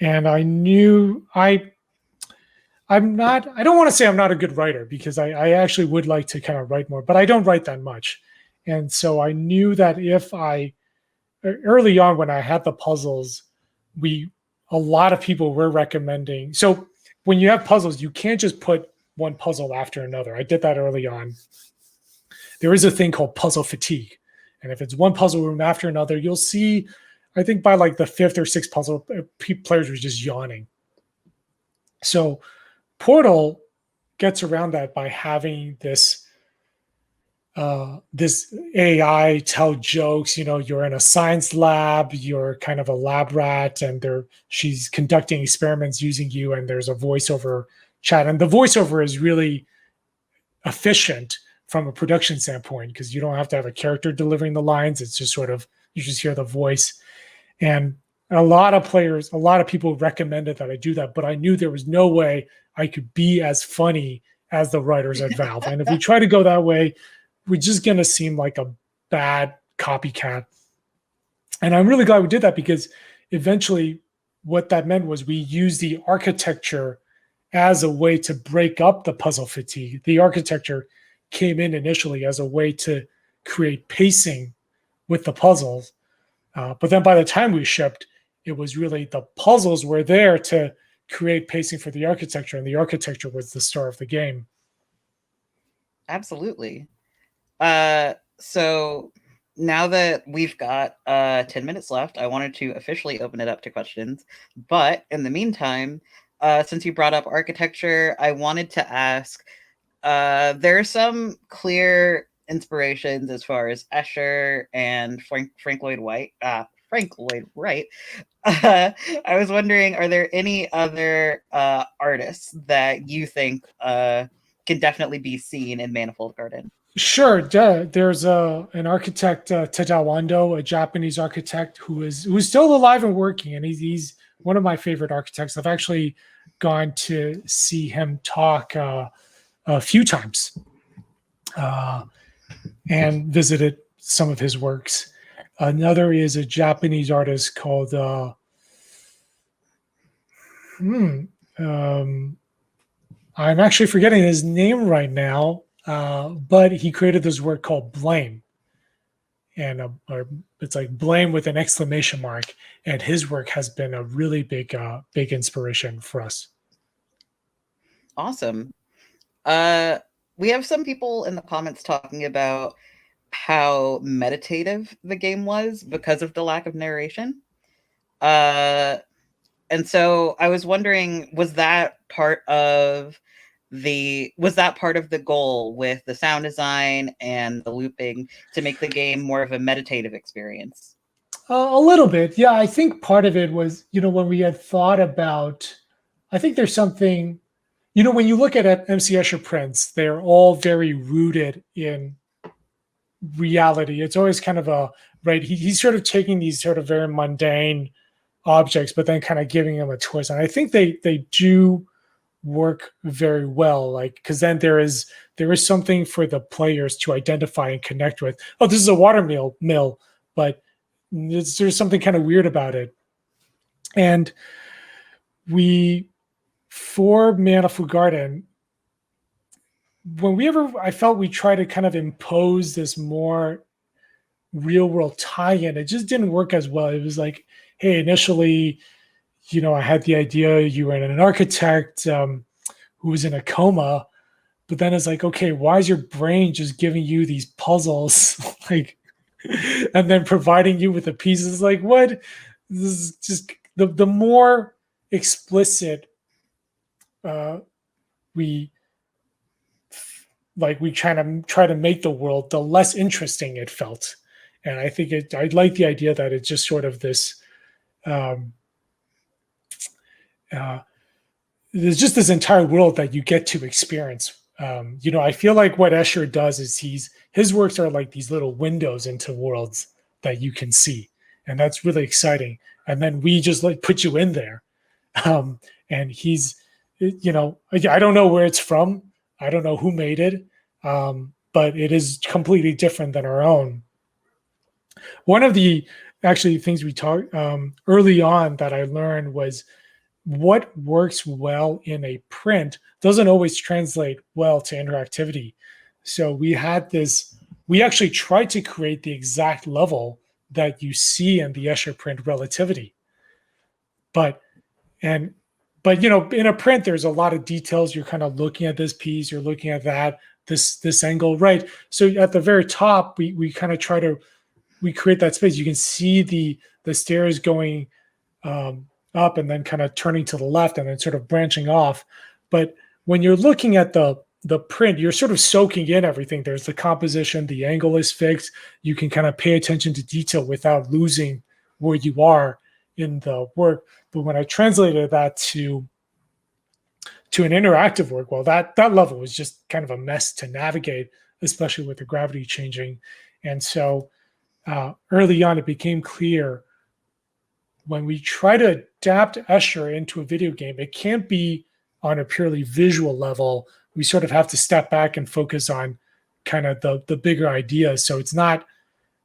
And I knew I don't want to say I'm not a good writer, because I actually would like to kind of write more, but I don't write that much. And so I knew that early on when I had the puzzles, a lot of people were recommending. So when you have puzzles, you can't just put one puzzle after another. I did that early on. There is a thing called puzzle fatigue. And if it's one puzzle room after another, you'll see, I think by like the fifth or sixth puzzle, players were just yawning. So Portal gets around that by having this AI tell jokes. You're in a science lab, you're kind of a lab rat, and she's conducting experiments using you, and there's a voiceover chat. And the voiceover is really efficient from a production standpoint, because you don't have to have a character delivering the lines. It's just sort of, you just hear the voice. And a lot of people recommended that I do that, but I knew there was no way I could be as funny as the writers at Valve. And if we try to go that way, we're just going to seem like a bad copycat. And I'm really glad we did that, because eventually what that meant was we used the architecture as a way to break up the puzzle fatigue. The architecture came in initially as a way to create pacing with the puzzles. But then by the time we shipped, it was really the puzzles were there to create pacing for the architecture, and the architecture was the star of the game. Absolutely. So now that we've got 10 minutes left, I wanted to officially open it up to questions. But in the meantime, since you brought up architecture, I wanted to ask, there are some clear inspirations as far as Escher and Frank Lloyd Wright. I was wondering, are there any other artists that you think can definitely be seen in Manifold Garden? Sure. There's an architect, Tadao Ando, a Japanese architect who's still alive and working, and he's one of my favorite architects. I've actually gone to see him talk a few times and visited some of his works. Another is a Japanese artist called I'm actually forgetting his name right now, but he created this work called Blame, and or it's like Blame with an exclamation mark. And his work has been a really big inspiration for us. Awesome. We have some people in the comments talking about how meditative the game was because of the lack of narration. And so I was wondering, was that part of the goal with the sound design and the looping to make the game more of a meditative experience? A little bit, yeah. I think part of it was, when we had thought about, I think there's something, when you look at MC Escher prints, they're all very rooted in reality. It's always kind of right. He's sort of taking these sort of very mundane objects, but then kind of giving them a twist. And I think they do work very well, like, because then there is something for the players to identify and connect with. Oh, this is a water mill, but there's something kind of weird about it. And for Manifold Garden, I felt we tried to kind of impose this more real world tie-in. It just didn't work as well. It was like, hey, initially, I had the idea you were an architect who was in a coma, but then it's like, okay, why is your brain just giving you these puzzles, like, and then providing you with the pieces? Like, what? This is just the more explicit we try to make the world, the less interesting it felt. And I think I like the idea that it's just sort of this. There's just this entire world that you get to experience. I feel like what Escher does is his works are like these little windows into worlds that you can see, and that's really exciting. And then we just like put you in there, and he's, I don't know where it's from. I don't know who made it, but it is completely different than our own. One of the actually things we talked early on that I learned was what works well in a print doesn't always translate well to interactivity. So we actually tried to create the exact level that you see in the Escher print Relativity. But in a print, there's a lot of details. You're kind of looking at this piece, you're looking at that, this angle, right? So at the very top, we kind of we create that space. You can see the stairs going up and then kind of turning to the left and then sort of branching off. But when you're looking at the print, you're sort of soaking in everything. There's the composition, the angle is fixed. You can kind of pay attention to detail without losing where you are in the work. But when I translated that to an interactive work, well, that level was just kind of a mess to navigate, especially with the gravity changing. And so early on, it became clear when we try to adapt Escher into a video game, it can't be on a purely visual level. We sort of have to step back and focus on kind of the bigger ideas. So it's not,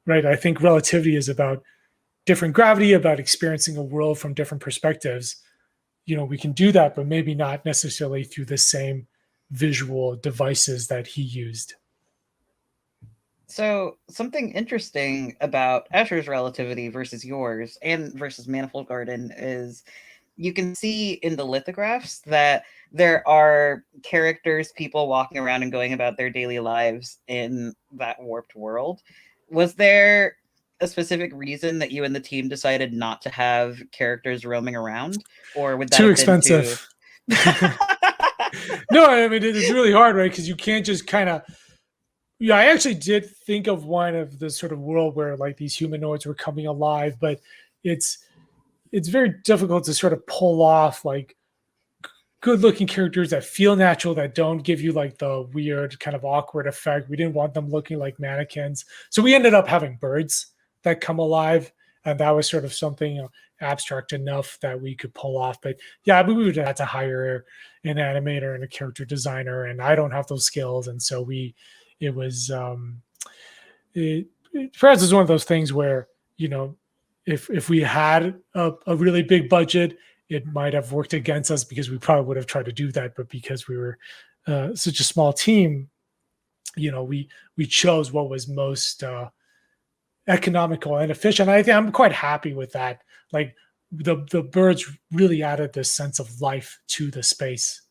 right, I think Relativity is about different gravity, about experiencing a world from different perspectives, we can do that, but maybe not necessarily through the same visual devices that he used. So something interesting about Escher's Relativity versus yours and versus Manifold Garden is you can see in the lithographs that there are characters, people walking around and going about their daily lives in that warped world. Was there a specific reason that you and the team decided not to have characters roaming around, or would that Too have expensive? Been too... No, I mean, it's really hard, right? Because you can't just kind of. Yeah, I actually did think of one of the sort of world where like these humanoids were coming alive, but it's very difficult to sort of pull off like good looking characters that feel natural, that don't give you like the weird kind of awkward effect. We didn't want them looking like mannequins. So we ended up having birds that come alive. And that was sort of something abstract enough that we could pull off. But yeah, we would have to hire an animator and a character designer. And I don't have those skills. And so Friends is one of those things where, if we had a really big budget, it might have worked against us because we probably would have tried to do that. But because we were such a small team, we chose what was most economical and efficient. I think I'm quite happy with that. Like the birds really added this sense of life to the space.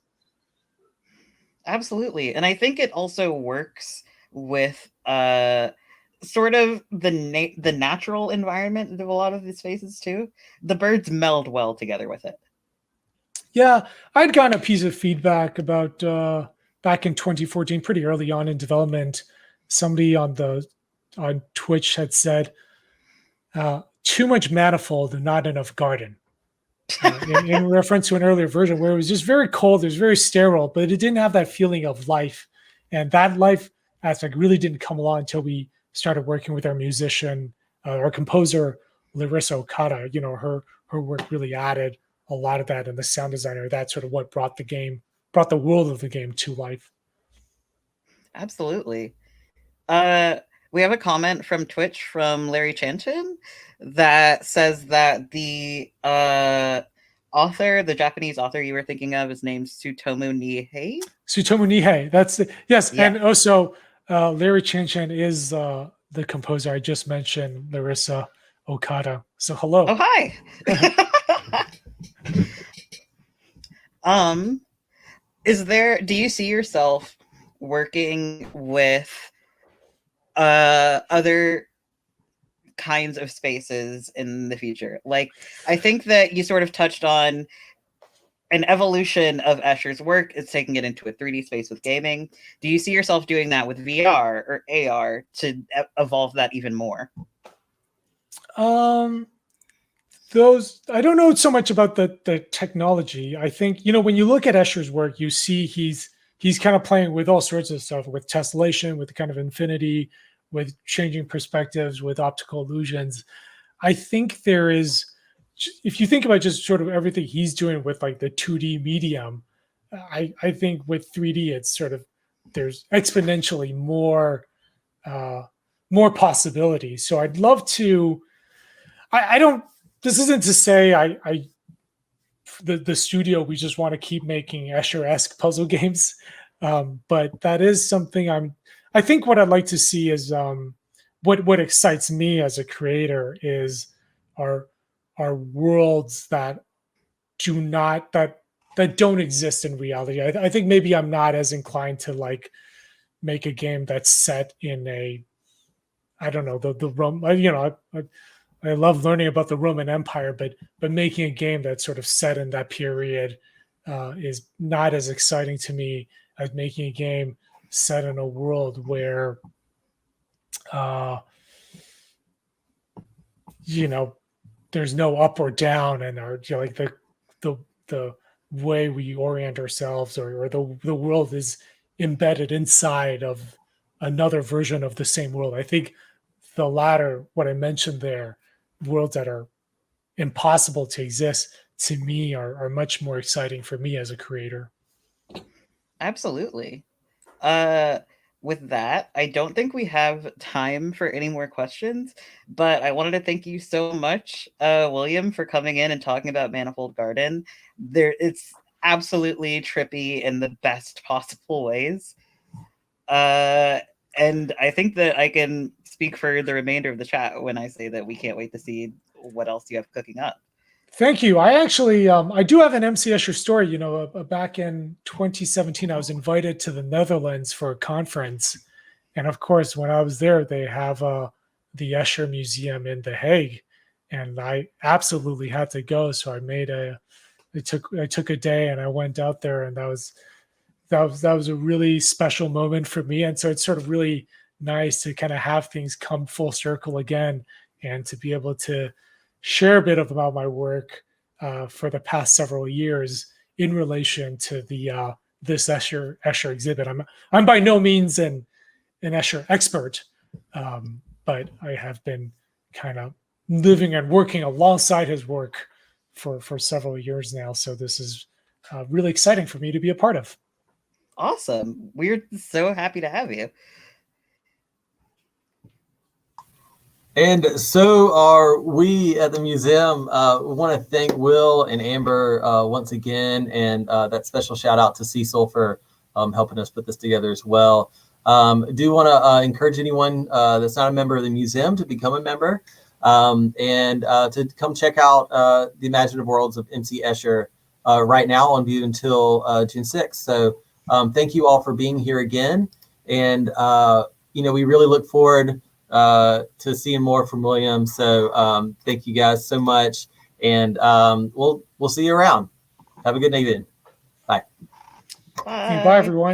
Absolutely. And I think it also works with sort of the natural environment of a lot of the spaces too. The birds meld well together with it. Yeah, I'd gotten a piece of feedback about back in 2014, pretty early on in development. Somebody on Twitch had said, too much manifold and not enough garden. In reference to an earlier version where it was just very cold, it was very sterile, but it didn't have that feeling of life. And that life aspect really didn't come along until we started working with our musician, our composer, Larissa Okada. Her work really added a lot of that, and the sound designer, that's sort of what brought the world of the game to life. Absolutely. We have a comment from Twitch from Larry Chanchin that says that the author, the Japanese author you were thinking of, is named Tsutomu Nihei. Tsutomu Nihei. That's it. Yes. Yeah. And also Larry Chanchin is the composer I just mentioned, Larissa Okada. So hello. Oh, hi. Do you see yourself working with other kinds of spaces in the future? Like, I think that you sort of touched on an evolution of Escher's work is taking it into a 3D space with gaming. Do you see yourself doing that with VR or AR to evolve that even more? Those, I don't know so much about the technology. I think, when you look at Escher's work, you see he's kind of playing with all sorts of stuff, with tessellation, with kind of infinity, with changing perspectives, with optical illusions. I think there is, if you think about just sort of everything he's doing with like the 2D medium, I think with 3D, it's sort of, there's exponentially more possibilities. So I'd love to, I don't, this isn't to say the studio, we just want to keep making Escher-esque puzzle games. But that is something I think what I'd like to see is what excites me as a creator is our worlds that don't exist in reality. I think maybe I'm not as inclined to like make a game that's set in I don't know, the Rome, I love learning about the Roman Empire, but making a game that's sort of set in that period is not as exciting to me as making a game set in a world where, there's no up or down, and like the way we orient ourselves, or the world is embedded inside of another version of the same world. I think the latter, what I mentioned there, worlds that are impossible to exist, to me are much more exciting for me as a creator. Absolutely. with that, I don't think we have time for any more questions, but I wanted to thank you so much, William, for coming in and talking about Manifold Garden. It's absolutely trippy in the best possible ways. And I think that I can speak for the remainder of the chat when I say that we can't wait to see what else you have cooking up. Thank you. I actually, I do have an MC Escher story. You know, back in 2017, I was invited to the Netherlands for a conference. And of course, when I was there, they have the Escher Museum in The Hague. And I absolutely had to go. So I took a day and I went out there, and that was a really special moment for me. And so it's sort of really nice to kind of have things come full circle again, and to be able to share a bit about my work for the past several years in relation to the this Escher exhibit. I'm by no means an Escher expert, but I have been kind of living and working alongside his work for several years now. So this is really exciting for me to be a part of. Awesome. We're so happy to have you. And so are we at the museum. We want to thank Will and Amber once again, and that special shout out to Cecil for helping us put this together as well. Do want to encourage anyone that's not a member of the museum to become a member, and to come check out the Imaginative Worlds of M.C. Escher right now on view until June 6th. So thank you all for being here again. And, we really look forward to seeing more from William. So thank you guys so much. And we'll see you around. Have a good evening. Bye. Bye. Bye, everyone.